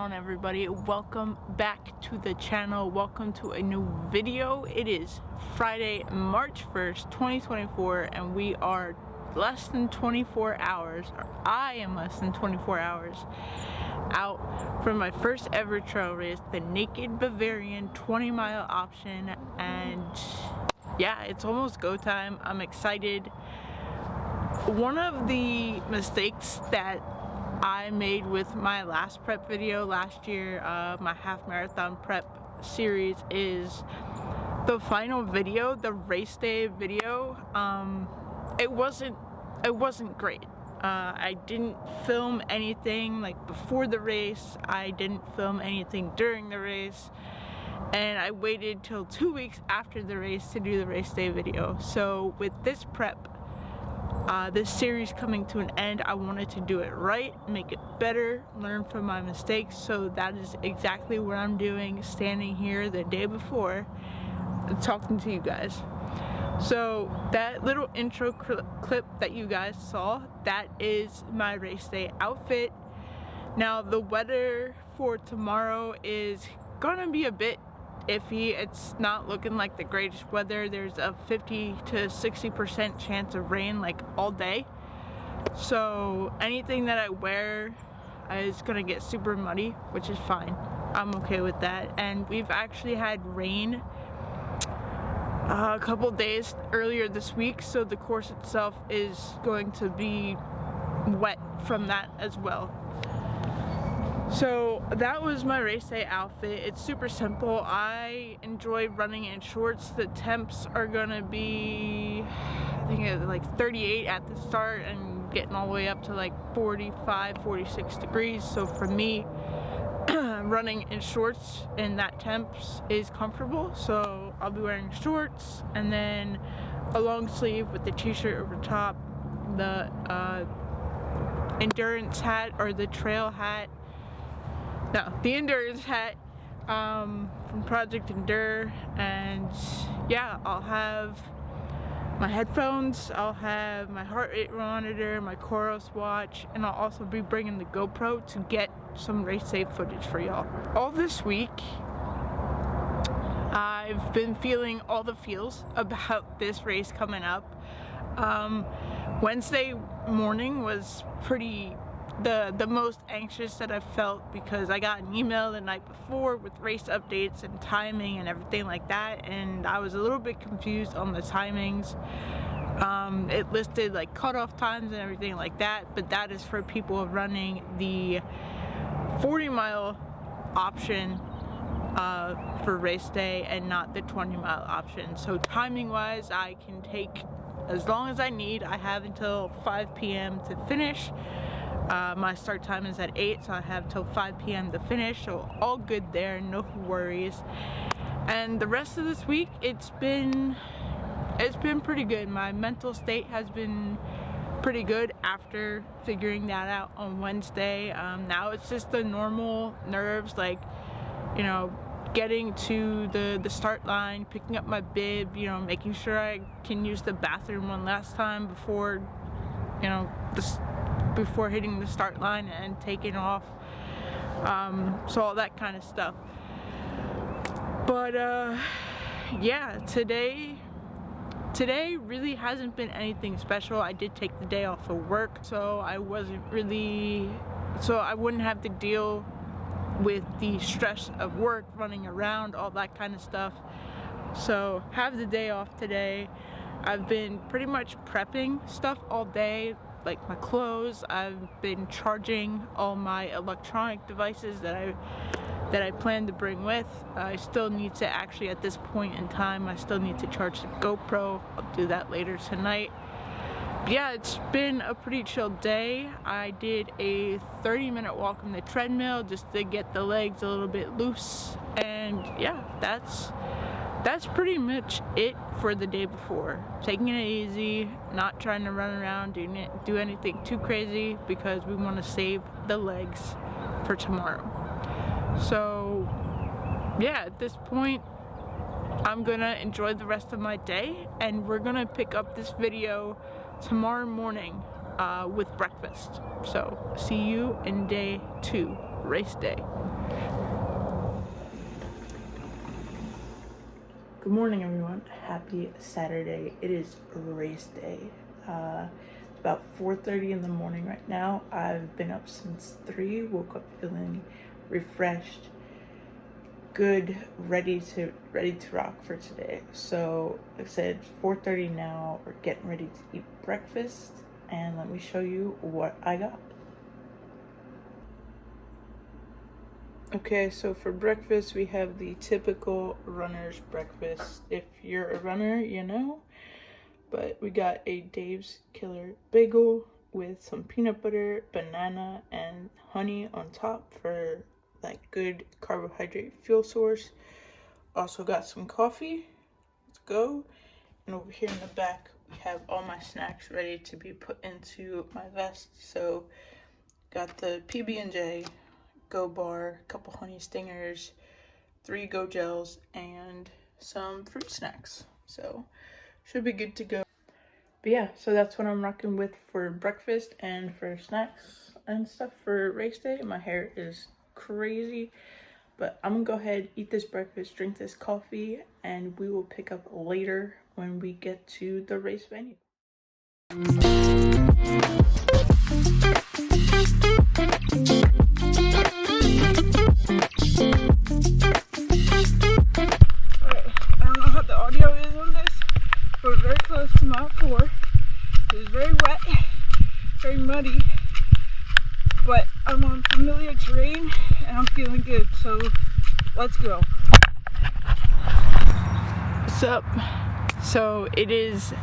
on, everybody? Welcome back to the channel. Welcome to a new video. It is Friday, March 1st, 2024, and we are less than 24 hours, or I am less than 24 hours out from my first ever trail race, the Naked Bavarian 20-mile option. And yeah, it's almost go time. I'm excited. One of the mistakes that I made with my last prep video last year, my half marathon prep series, is the final video, the race day video. It wasn't great. I didn't film anything like before the race. I didn't film anything during the race, and I waited till 2 weeks after the race to do the race day video. So with this prep, this series coming to an end, I wanted to do it right, make it better, learn from my mistakes. So that is exactly what I'm doing, standing here the day before and talking to you guys. So that little intro clip that you guys saw, that is my race day outfit. Now the weather for tomorrow is gonna be a bit iffy. It's not looking like the greatest weather. There's a 50 to 60% chance of rain like all day. So anything that I wear is gonna get super muddy, which is fine. I'm okay with that. And we've actually had rain a couple days earlier this week, so the course itself is going to be wet from that as well. So that was my race day outfit. It's super simple. I enjoy running in shorts. The temps are gonna be, I think it's like 38 at the start and getting all the way up to like 45, 46 degrees. So for me, running in shorts in that temps is comfortable. So I'll be wearing shorts and then a long sleeve with the t-shirt over top, the endurance hat, or the trail hat. No, the endurance hat from Project Endure. And yeah, I'll have my headphones, I'll have my heart rate monitor, my Coros watch, and I'll also be bringing the GoPro to get some race day footage for y'all. All this week, I've been feeling all the feels about this race coming up. Wednesday morning was pretty the most anxious that I've felt, because I got an email the night before with race updates and timing and everything like that, and I was a little bit confused on the timings. It listed like cutoff times and everything like that, but that is for people running the 40-mile option for race day and not the 20-mile option. So timing wise, I can take as long as I need. I have until 5 p.m. to finish. My start time is at 8, so I have till 5 p.m. to finish, so all good there, no worries. And the rest of this week, it's been pretty good. My mental state has been pretty good after figuring that out on Wednesday. Now it's just the normal nerves, like, you know, getting to the start line, picking up my bib, you know, making sure I can use the bathroom one last time before, you know, before hitting the start line and taking off. So all that kind of stuff. But yeah, today really hasn't been anything special. I did take the day off of work, so I wouldn't have to deal with the stress of work, running around, all that kind of stuff. So have the day off today. I've been pretty much prepping stuff all day, like my clothes. I've been charging all my electronic devices that I plan to bring with. I still need to actually, at this point in time, I still need to charge the GoPro. I'll do that later tonight. Yeah, it's been a pretty chill day. I did a 30-minute walk on the treadmill just to get the legs a little bit loose, and yeah, that's pretty much it for the day before. Taking it easy, not trying to run around, do anything too crazy, because we want to save the legs for tomorrow. So yeah, at this point, I'm gonna enjoy the rest of my day, and we're gonna pick up this video tomorrow morning with breakfast. So see you in day 2 race day. Good morning, everyone. Happy Saturday. It is race day. It's about 4:30 in the morning right now. I've been up since 3, woke up feeling refreshed, good, ready to rock for today. So like I said, it's 4:30 now. We're getting ready to eat breakfast, and let me show you what I got. Okay, so for breakfast we have the typical runner's breakfast. If you're a runner, you know. But we got a Dave's Killer bagel with some peanut butter, banana, and honey on top for that good carbohydrate fuel source. Also got some coffee. Let's go. And over here in the back we have all my snacks ready to be put into my vest. So got the PB&J, Go Bar, a couple honey stingers, 3 Go Gels, and some fruit snacks. So should be good to go. But yeah, so that's what I'm rocking with for breakfast and for snacks and stuff for race day. My hair is crazy, but I'm gonna go ahead, eat this breakfast, drink this coffee, and we will pick up later when we get to the race venue. We're very close to mile 4. It was very wet, very muddy, but I'm on familiar terrain and I'm feeling good, so let's go. What's up? So it is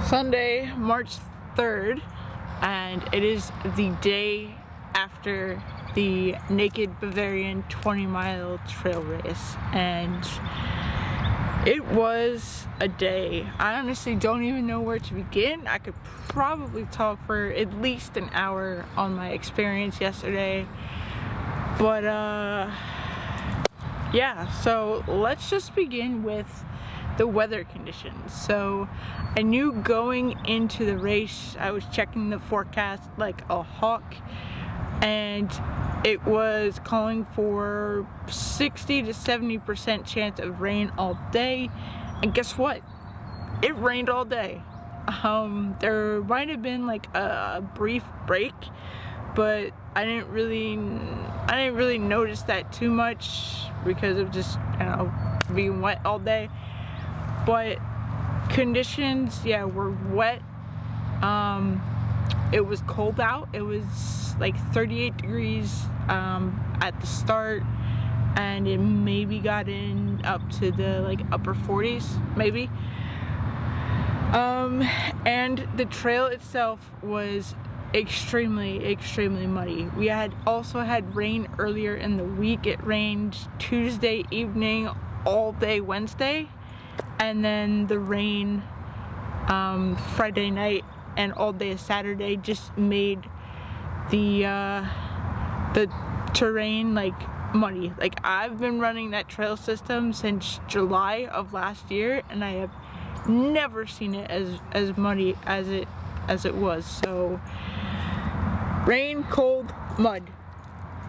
Sunday, March 3rd, and it is the day after the Naked Bavarian 20-mile trail race, and it was a day. I honestly don't even know where to begin. I could probably talk for at least an hour on my experience yesterday. But yeah, so let's just begin with the weather conditions. So I knew going into the race, I was checking the forecast like a hawk, and it was calling for 60 to 70% chance of rain all day, and guess what? It rained all day. There might have been like a brief break, but I didn't really notice that too much because of just, you know, being wet all day. But conditions, yeah, were wet. It was cold out. It was like 38 degrees at the start, and it maybe got in up to the like upper 40s maybe. And the trail itself was extremely muddy. We had also had rain earlier in the week. It rained Tuesday evening, all day Wednesday, and then the rain Friday night and all day Saturday just made the terrain like muddy. Like, I've been running that trail system since July of last year, and I have never seen it as muddy as it was. So rain, cold, mud,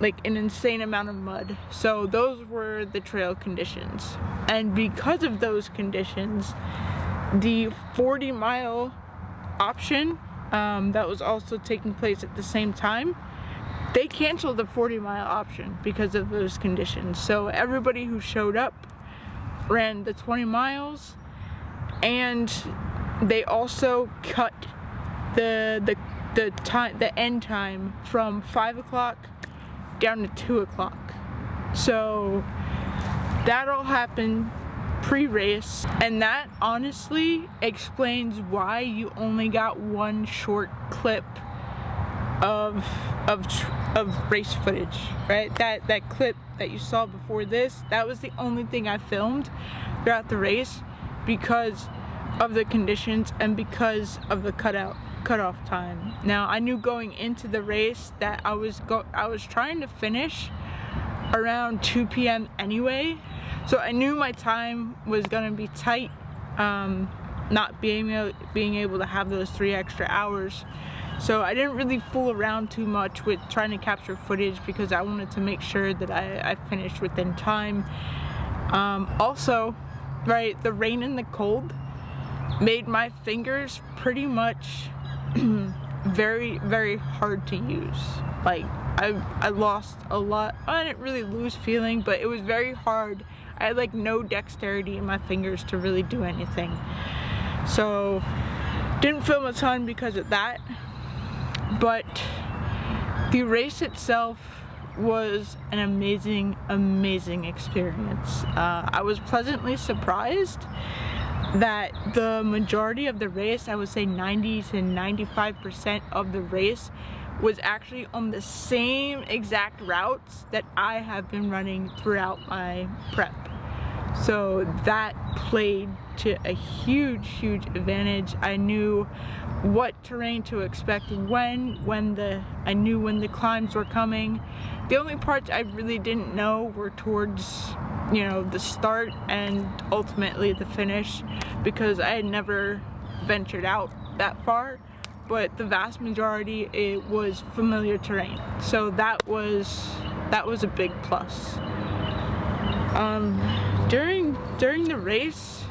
like an insane amount of mud. So those were the trail conditions, and because of those conditions, the 40-mile option that was also taking place at the same time, they canceled the 40-mile option because of those conditions. So everybody who showed up ran the 20 miles, and they also cut the end time from 5 o'clock down to 2 o'clock. So that all happened pre-race, and that honestly explains why you only got one short clip of race footage, right? That clip that you saw before this, that was the only thing I filmed throughout the race because of the conditions and because of the cutoff time. Now, I knew going into the race that I was trying to finish around 2 p.m. anyway, so I knew my time was gonna be tight, not being able to have those 3 extra hours. So I didn't really fool around too much with trying to capture footage because I wanted to make sure that I finished within time. Also, right, the rain and the cold made my fingers pretty much very, very hard to use. Like, I lost a lot. I didn't really lose feeling, but it was very hard. I had like no dexterity in my fingers to really do anything. So didn't film a ton because of that. But the race itself was an amazing, amazing experience. I was pleasantly surprised that the majority of the race, I would say 90 to 95% of the race, was actually on the same exact routes that I have been running throughout my prep. So that played to a huge, huge advantage. I knew what terrain to expect I knew when the climbs were coming. The only parts I really didn't know were towards, you know, the start and ultimately the finish, because I had never ventured out that far. But the vast majority, it was familiar terrain. So that was a big plus. During the race,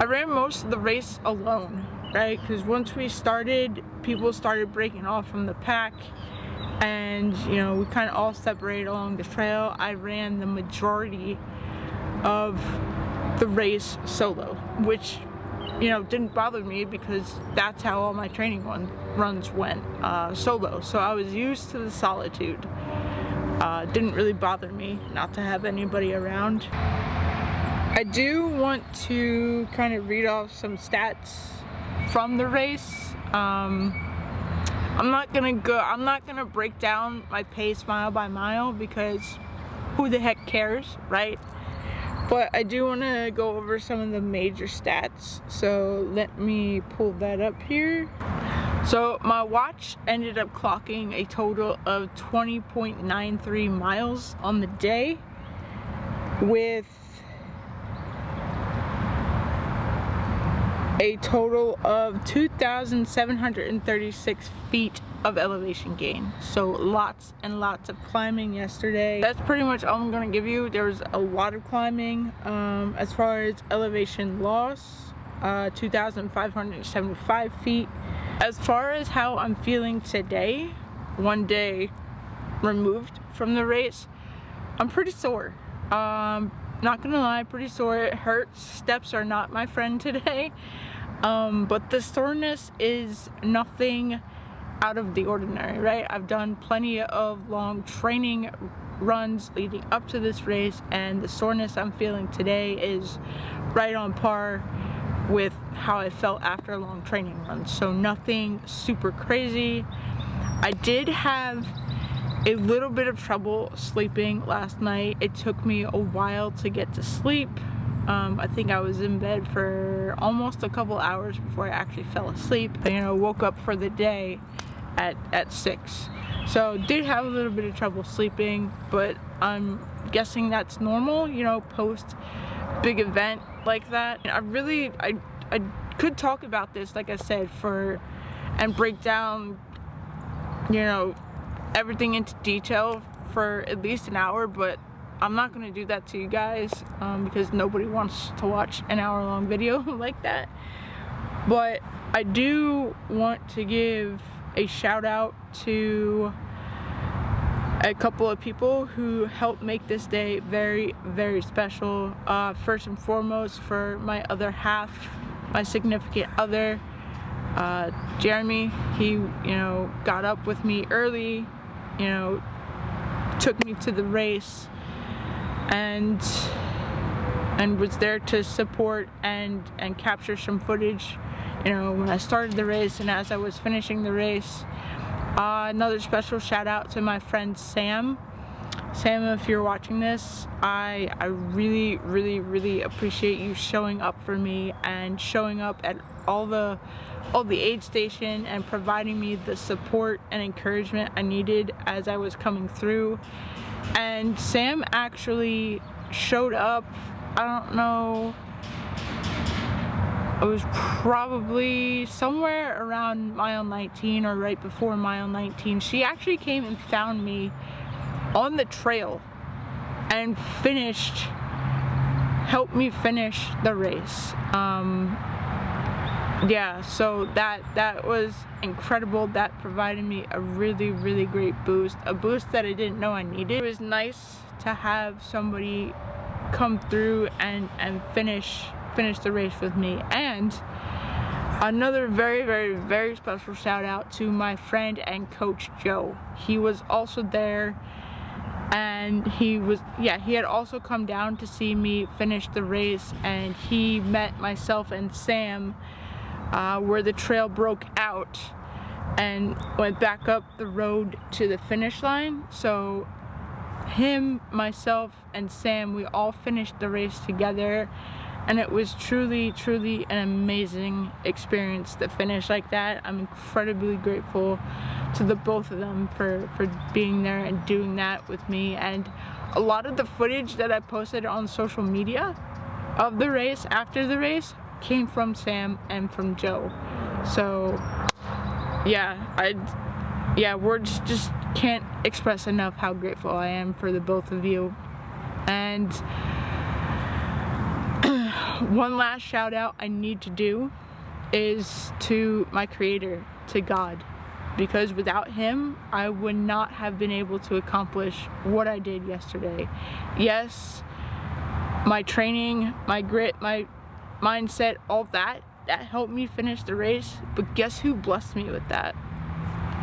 I ran most of the race alone, right? Because once we started, people started breaking off from the pack, and you know, we kind of all separated along the trail. I ran the majority of the race solo, which, you know, didn't bother me because that's how all my training runs went, solo. So I was used to the solitude. Didn't really bother me not to have anybody around. I do want to kind of read off some stats from the race. I'm not gonna break down my pace mile by mile because who the heck cares, right? But I do want to go over some of the major stats, so let me pull that up here. So my watch ended up clocking a total of 20.93 miles on the day, with a total of 2,736 feet of elevation gain. So lots and lots of climbing yesterday. That's pretty much all I'm gonna give you. There was a lot of climbing. As far as elevation loss, 2,575 feet. As far as how I'm feeling today, one day removed from the race, I'm pretty sore. Not gonna lie, pretty sore. It hurts. Steps are not my friend today. But the soreness is nothing out of the ordinary, right? I've done plenty of long training runs leading up to this race, and the soreness I'm feeling today is right on par with how I felt after a long training run. So nothing super crazy. I did have a little bit of trouble sleeping last night. It took me a while to get to sleep. I think I was in bed for almost a couple hours before I actually fell asleep. You know, woke up for the day at 6. So did have a little bit of trouble sleeping, but I'm guessing that's normal, you know, post big event like that. I could talk about this, like I said, and break down, you know, everything into detail for at least an hour, but I'm not going to do that to you guys because nobody wants to watch an hour-long video like that. But I do want to give a shout out to a couple of people who helped make this day very, very special. First and foremost, for my other half, my significant other, Jeremy. He, you know, got up with me early, you know, took me to the race, and was there to support and capture some footage, you know, when I started the race and as I was finishing the race. Another special shout out to my friend Sam. Sam, if you're watching this, I really, really, really appreciate you showing up for me and showing up at all the aid station and providing me the support and encouragement I needed as I was coming through. And Sam actually showed up, I don't know, it was probably somewhere around mile 19 or right before mile 19. She actually came and found me on the trail and helped me finish the race. Yeah, so that was incredible. That provided me a really great boost, a boost that I didn't know I needed. It was nice to have somebody come through and finish the race with me. And another very special shout out to my friend and coach Joe. He was also there, and he had also come down to see me finish the race, and he met myself and Sam where the trail broke out and went back up the road to the finish line. So him, myself, and Sam, we all finished the race together, and it was truly an amazing experience to finish like that. I'm incredibly grateful to the both of them for being there and doing that with me. And a lot of the footage that I posted on social media of the race, after the race, came from Sam and from Joe. So yeah, words just can't express enough how grateful I am for the both of you. And one last shout out I need to do is to my creator, to God, because without him I would not have been able to accomplish what I did yesterday. Yes, my training, my grit, my mindset, all that helped me finish the race, but guess who blessed me with that?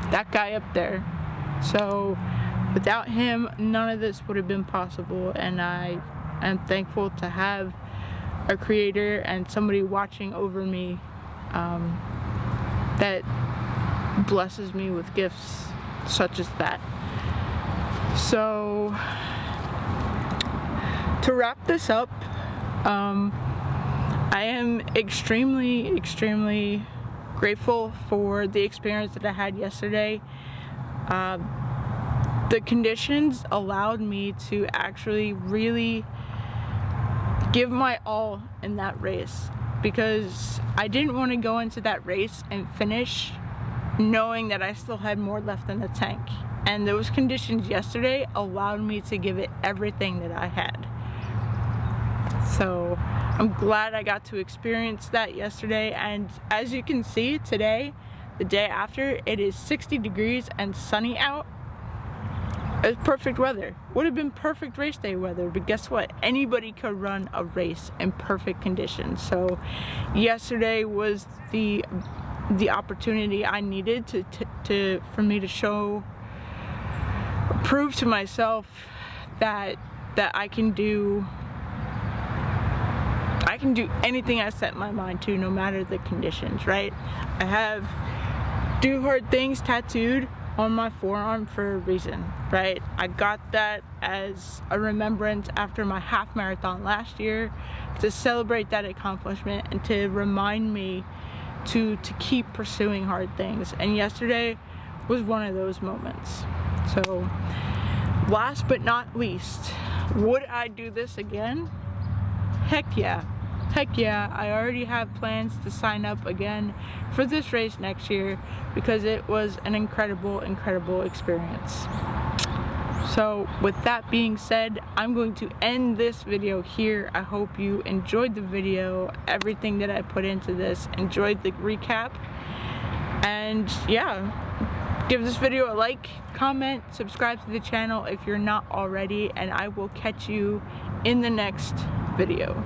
That guy up there. So without him, none of this would have been possible, and I am thankful to have a creator and somebody watching over me that blesses me with gifts such as that. So to wrap this up, I am extremely grateful for the experience that I had yesterday. The conditions allowed me to actually really give my all in that race, because I didn't want to go into that race and finish knowing that I still had more left in the tank. And those conditions yesterday allowed me to give it everything that I had. So I'm glad I got to experience that yesterday. And as you can see today, the day after, it is 60 degrees and sunny out. It's perfect weather. Would have been perfect race day weather, but guess what? Anybody could run a race in perfect conditions. So yesterday was the opportunity I needed for me to prove to myself that I can do anything I set my mind to, no matter the conditions, right? I have "Do Hard Things" tattooed on my forearm for a reason, right? I got that as a remembrance after my half marathon last year, to celebrate that accomplishment and to remind me to keep pursuing hard things. And yesterday was one of those moments. So last but not least, would I do this again? Heck yeah. Heck yeah, I already have plans to sign up again for this race next year, because it was an incredible experience. So with that being said, I'm going to end this video here. I hope you enjoyed the video, everything that I put into this, enjoyed the recap, and yeah, give this video a like, comment, subscribe to the channel if you're not already, and I will catch you in the next video.